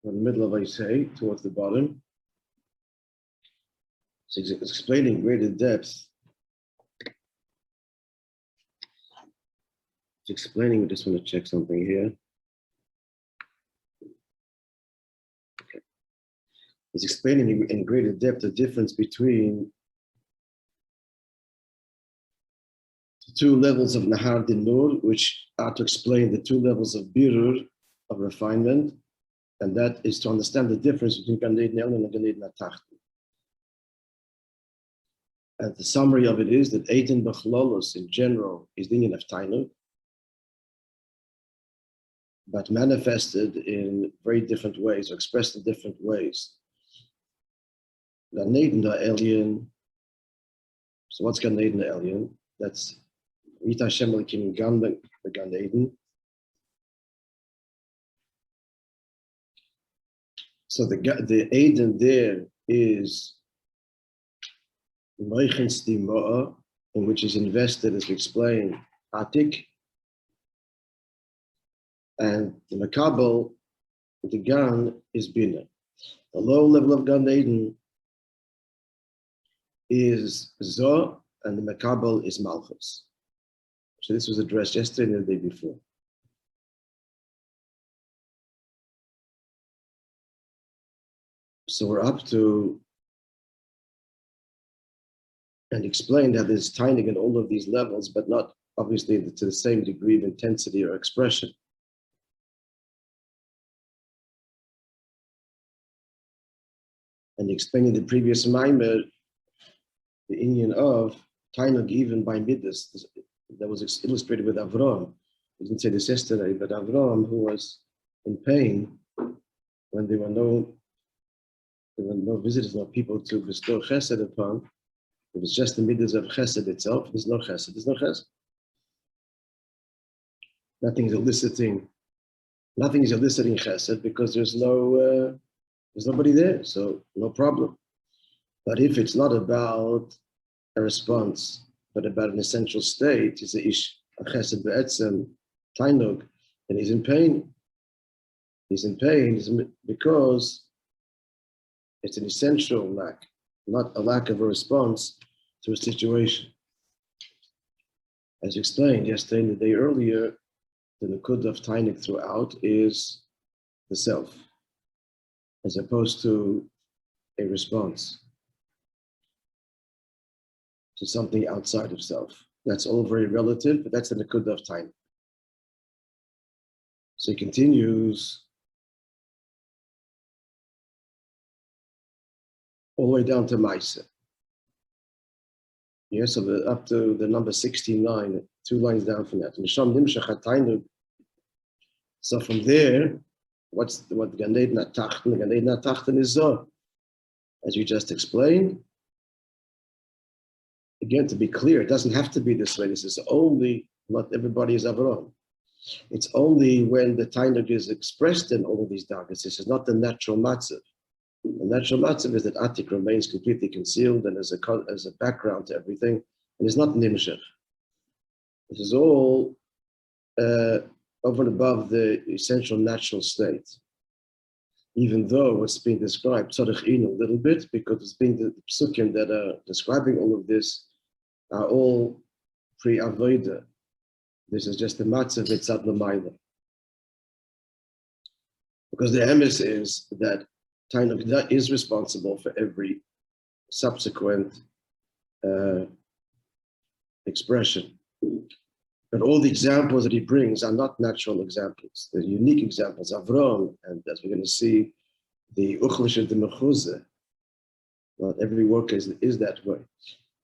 in the middle of I say, towards the bottom. So it's explaining greater depth. It's explaining, I just want to check something here. Okay. It's explaining in greater depth the difference between the two levels of Nahar Dinur, which are to explain the two levels of Birur, of refinement, and that is to understand the difference between Gan Eden Elyon and Gan Eden HaTachton. And the summary of it is that Eden B'chlolos in general is the union of Tainug, but manifested in very different ways, or expressed in different ways. Gan Eden Elyon. So what's Gan Eden Elyon? That's Vita Hashem Elokim Gan Eden. So the Eden there is Moichens Dimoa, in which is invested, as we explained, Atik, and the Makabel, the Gan, is Bina. The low level of Gan Eden is Zoh, and the Makabel is Malchus. So this was addressed yesterday and the day before. So we're up to, and explained that there's tiny in all of these levels, but not obviously to the same degree of intensity or expression. And explaining the previous Maimer, the Indian of Tainug even by Midas, that was illustrated with Avram. We didn't say this yesterday, but Avram, who was in pain when there were no visitors, no people to bestow chesed upon. It was just the midas of chesed itself. There's no chesed. There's no chesed. Nothing is eliciting chesed because there's nobody there, so no problem. But if it's not about a response, but about an essential state, it's a chesed be'etzem tainug, and he's in pain. He's in pain because it's an essential lack, not a lack of a response to a situation. As explained yesterday and the day earlier, the Nakud of Tainik throughout is the self, as opposed to a response to something outside of self. That's all very relative, but that's the Nakud of Tainik. So he continues all the way down to Maisa. Yes, so up to the number 69, 2 lines down from that. So from there, what Gan Eden HaTachton? Gan Eden HaTachton is Zoh, as we just explained. Again, to be clear, it doesn't have to be this way. This is only, not everybody is Avram. It's only when the Tainug is expressed in all of these darkness. This is not the natural matzav. The natural matzav is that Atik remains completely concealed and as a background to everything, and it's not nimshach. This is all over and above the essential natural state. Even though what's being described, tzarich inu, a little bit, because it's being the psukim that are describing all of this are all pre-avodah. This is just the matzav etzad l'mayla. Because the emes is that Tainug is responsible for every subsequent expression. But all the examples that he brings are not natural examples. They're unique examples. Avram, and as we're going to see, the uchlish de mechuzah. Not every work is that way.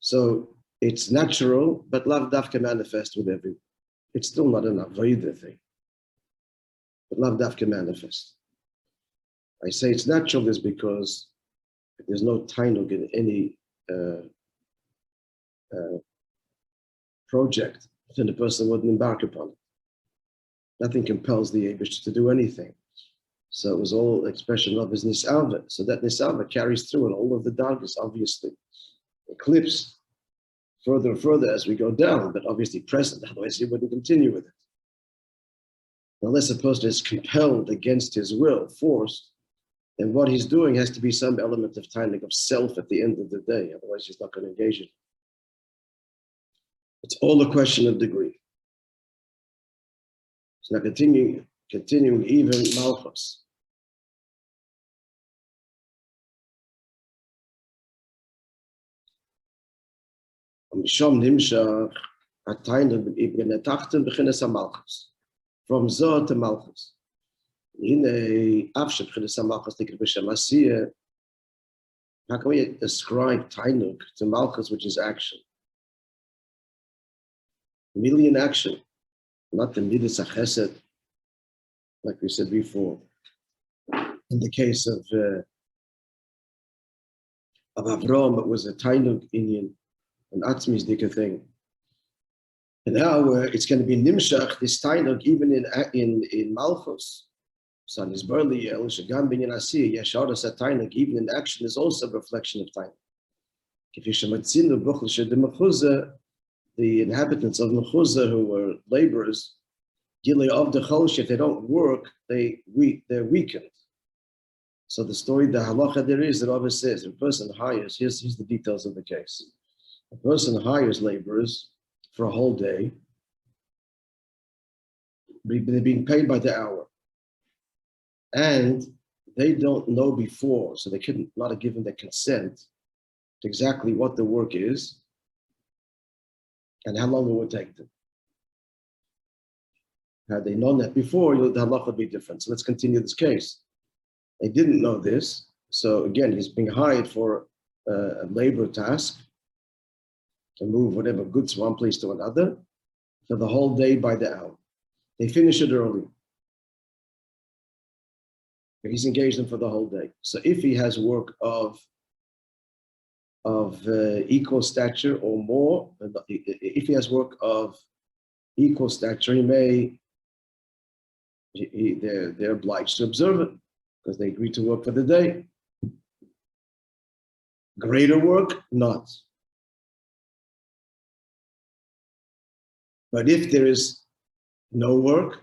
So it's natural, but lav dafka manifest with everyone. It's still not an avodah thing, but lav dafka manifest. I say it's natural is because there's no tainug in any project, then the person wouldn't embark upon it. Nothing compels the Abish to do anything. So it was all expression of his nisava. So that nisava carries through in all of the dargis, obviously. Eclipse further and further as we go down, but obviously present, otherwise he wouldn't continue with it. Unless a person is compelled against his will, forced, then what he's doing has to be some element of timing of self at the end of the day. Otherwise, he's not going to engage in it. It's all a question of degree. So now continuing even Malchus. From Zod to Malchus. How can we ascribe Tainuk to Malchus, which is action? Million action, not the Midas HaChesed, like we said before. In the case of Avraham, it was a Tainuk Indian, an Atzmi's dika thing. And now it's going to be Nimshach, this Tainuk, even in Malchus. Son is Burli, El Shagam bin Yanasir, Yashara Sat Tainuk, even in action is also a reflection of Tainuk. The inhabitants of Mechuzah, who were laborers, Gilei of the Cholsh, if they don't work, they're weakened. So the story, the halacha there is, that Rabbi says, a person hires, here's the details of the case. A person hires laborers for a whole day. They're being paid by the hour. And they don't know before, so they couldn't not have given their consent to exactly what the work is and how long it would take them. Had they known that before, the halacha would be different. So let's continue this case. They didn't know this. So again, he's being hired for a labor task to move whatever goods from one place to another for the whole day by the hour. They finish it early. He's engaged them for the whole day. So if he has work of equal stature or more, if he has work of equal stature, they're obliged to observe it because they agreed to work for the day. Greater work, not. But if there is no work,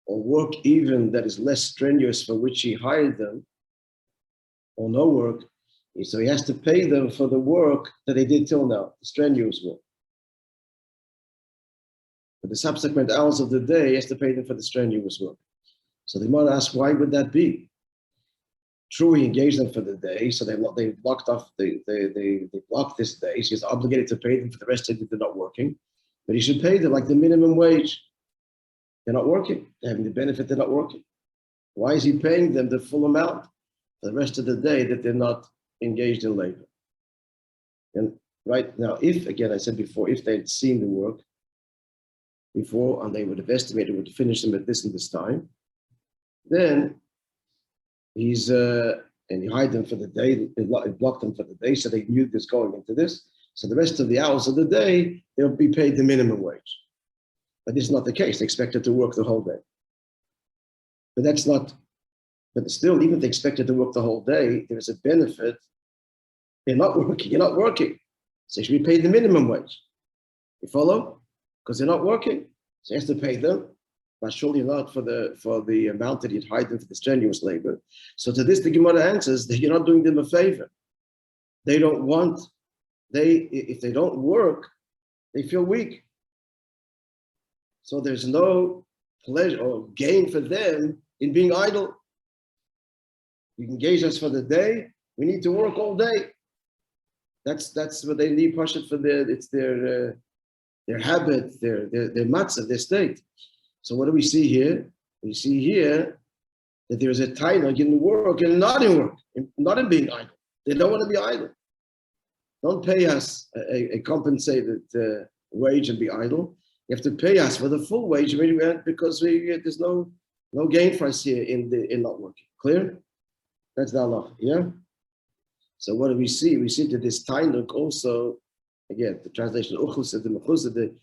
or work even that is less strenuous for which he hired them, or no work, so he has to pay them for the work that they did till now, the strenuous work. For the subsequent hours of the day, he has to pay them for the strenuous work. So they might ask, why would that be? True, he engaged them for the day, so they blocked off, they blocked this day, so he's obligated to pay them for the rest of the day they're not working, but he should pay them like the minimum wage. They're not working. They're having the benefit they're not working. Why is he paying them the full amount for the rest of the day that they're not engaged in labor? And right now, if, again, I said before, if they'd seen the work before and they would have estimated would finish them at this and this time, then he's, and he hired them for the day, he blocked them for the day, so they knew this going into this. So the rest of the hours of the day, they'll be paid the minimum wage. But this is not the case. They expected to work the whole day. But that's not, but still, even if they expected to work the whole day, there's a benefit. They're not working, you're not working. So you should be paid the minimum wage. You follow? Because they're not working. So he has to pay them, but surely not for the amount that he'd hired them for the strenuous labor. So to this, the Gemara answers that you're not doing them a favor. They don't want, if they don't work, they feel weak. So there's no pleasure or gain for them in being idle. You engage us for the day. We need to work all day. That's what they need. Push it for their habit, their matzah, their state. So what do we see here? We see here that there is a tainuk in work and not in work, not in being idle. They don't want to be idle. Don't pay us a compensated wage and be idle. You have to pay us for the full wage because there's no gain for us here in not working. Clear? That's the halacha, yeah? So what do we see? We see that this tainuk also, again, the translation of uchlusa, the mechuzah,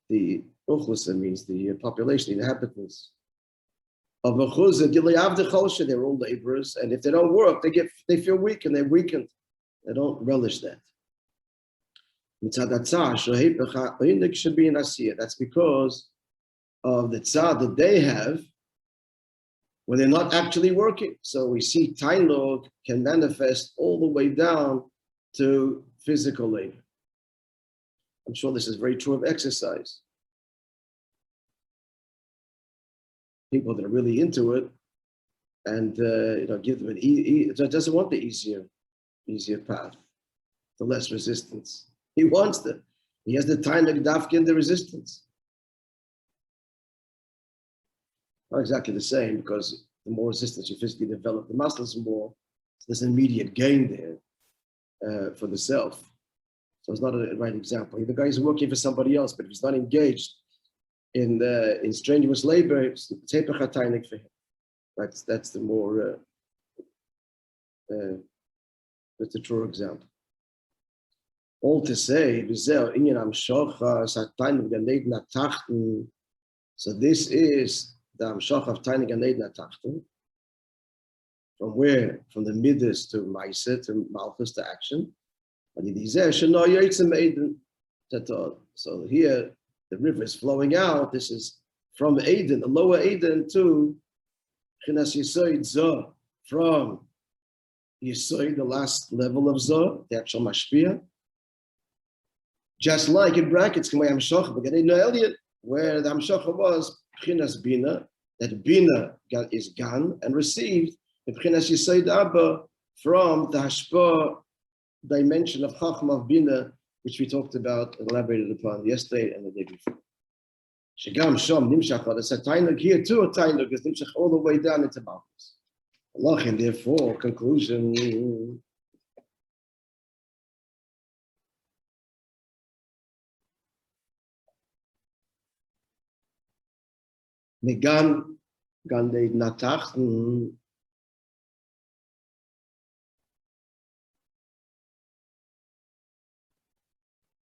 the uchlusa means the population, the inhabitants of mechuzah, gilei avdei cholshe, they're all laborers, and if they don't work, they feel weak and they're weakened. They don't relish that. That's because of the tzad that they have, where they're not actually working. So we see tainug can manifest all the way down to physical labor. I'm sure this is very true of exercise. People that are really into it, and give them it doesn't want the easier path, the less resistance. He wants them. He has the tainug dafka in the resistance. Not exactly the same, because the more resistance you physically develop, the muscles more. So there's an immediate gain there for the self. So it's not a right example. The guy is working for somebody else, but if he's not engaged in strenuous labor, it's hepech hatainug for him. That's the more that's the true example. All to say, so this is the Amshach of Tainug Ganeden Tachten, from where? From the Midas to Moishe, to Malchus, to action. So here, the river is flowing out. This is from Eden, the lower Eden, to Chinas Yisoid Zoh, from Yisoid, the last level of Zoh, the actual Mashpia. Just like in brackets, where the Amshach was Chinas Bina, that Bina is gone and received the Chinas Yisoid Abba from the Hashpa dimension of Chachma of Bina, which we talked about and elaborated upon yesterday and the day before. Shagam Shom Nimshach, it's a tainug here too, a tainug is Nimshach all the way down into Malchus. Allah, and therefore, conclusion. Megan Gandeid Natachten.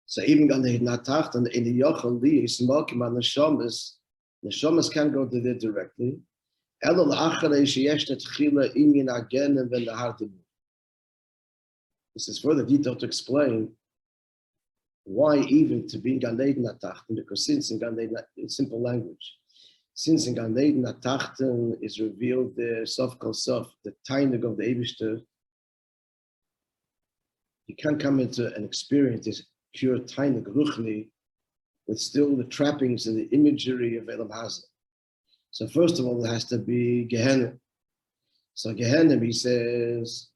So even Gandeid Natachten in the Yochel Li is smoking on the Neshamas can't go to there directly. This is further detailed to explain why even to be in Gandeid Natachten, because since in Gandeid, in simple language, since in Gandeid Natachten is revealed the Sof Kol Sof, the tainug of the Eibishter, you can't come into and experience this pure tainug ruchni with still the trappings and the imagery of Elam Hazeh. So first of all, there has to be Gehenna. So Gehenna, he says,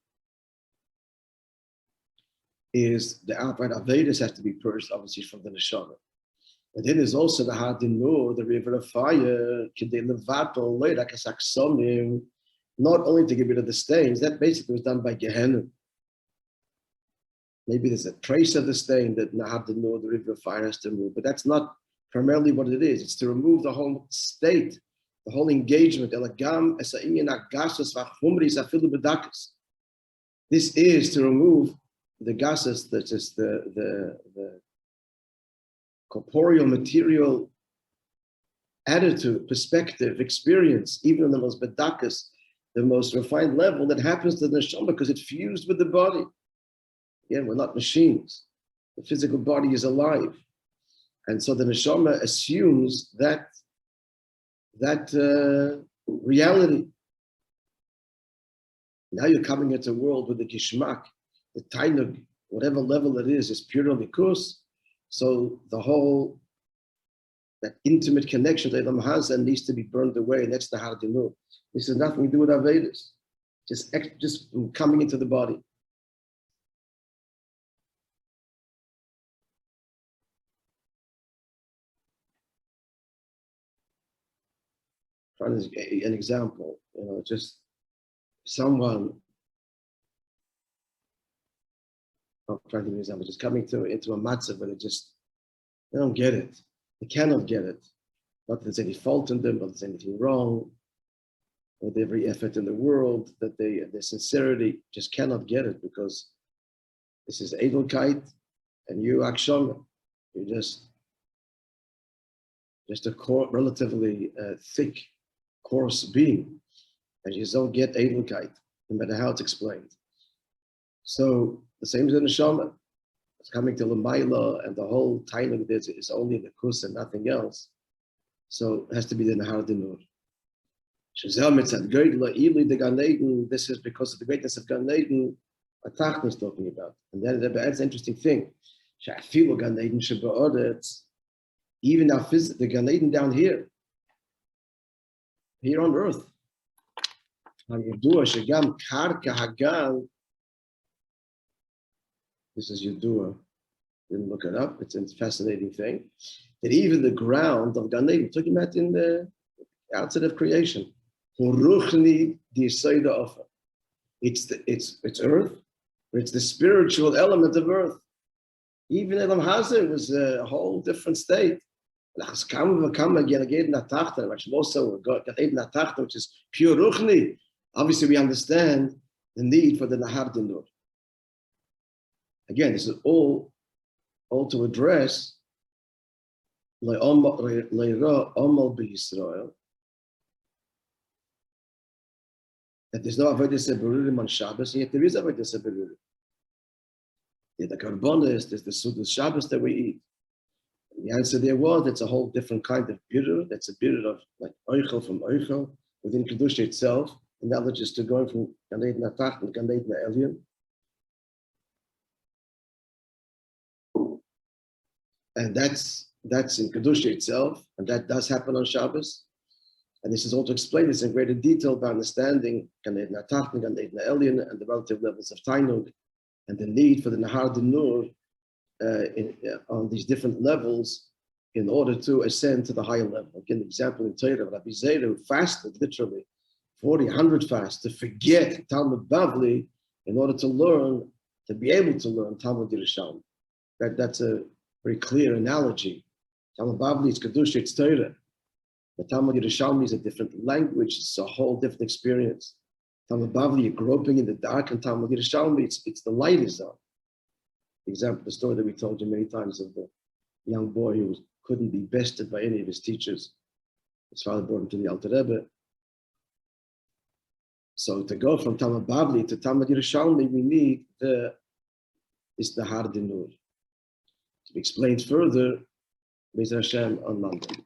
is the outright Avedas has to be purged, obviously, from the Neshama. But then there's also the Hadinu, the river of fire, not only to get rid of the stains, that basically was done by Gehenna. Maybe there's a trace of the stain that Hadinu, the river of fire, has to remove, but that's not primarily what it is. It's to remove the whole state, the whole engagement. This is to remove the gases, that's just the corporeal, material attitude, perspective, experience, even on the most bedakas, the most refined level that happens to the neshama because it's fused with the body. Again, we're not machines. The physical body is alive. And so the neshama assumes that reality. Now you're coming into a world with the gishmak, the tainug, whatever level it is purely likus. So the whole, that intimate connection to Elam Hazeh needs to be burned away, and that's the Hadinu. This has nothing to do with Avedas, just coming into the body. Trying to an example, just someone. I'm trying to give an example. Just coming into a matzah, but they don't get it. They cannot get it. Not that there's any fault in them, not that there's anything wrong, with every effort in the world, that their sincerity just cannot get it because this is Edelkeit and you Akshama. You're just a relatively thick, coarse being, and you don't get Edelkeit, no matter how it's explained. So the same as in the Neshama. It's coming to L'mayla, and the whole tainug is only the kus and nothing else. So it has to be the Nahar Dinur. This is because of the greatness of Gan Eden, Atachna is talking about. And then that's an interesting thing. Even now, the Gan Eden down here on earth. This is Yudua. Didn't look it up. It's a fascinating thing. That even the ground of Gan Eden, talking about in the outside of creation, it's earth, but it's the spiritual element of earth. Even Elam Hazar was a whole different state. Which is pure ruchni. Obviously, we understand the need for the Nahar Dinur. Again, this is all to address that there's no avodah seberurim on Shabbos, and yet there is avodah seberurim. The karbonis, there's the Sudas Shabbos that we eat. And the answer there was it's a whole different kind of birur. That's a birur of like oichel from oichel within Kedusha itself. And now they're just going from Gan Eden Atach to Gan Eden Elyon. And that's in Kedusha itself, and that does happen on Shabbos. And this is all to explain this in greater detail by understanding Gan Eden Atach and Gan Eden Elyon and the relative levels of Tainug and the need for the Nahar Dinur on these different levels in order to ascend to the higher level. Again, the example in Torah of Rabbi Zera, who fasted literally 40, 100 fasts to forget Talmud Bavli in order to learn, to be able to learn Talmud Yerushalmi. That's a very clear analogy. Talmud Bavli is Kedusha, it's Torah. But Talmud Yerushalmi is a different language, it's a whole different experience. Talmud Bavli, you're groping in the dark, and Talmud Yerushalmi, it's the light is on. For example, the story that we told you many times of the young boy who couldn't be bested by any of his teachers. His father brought him to the Alter Rebbe. So to go from Talmud Bavli to Talmud Yerushalmi, we need the Nahar Dinur. To be explained further, Be'ez Hashem on Monday.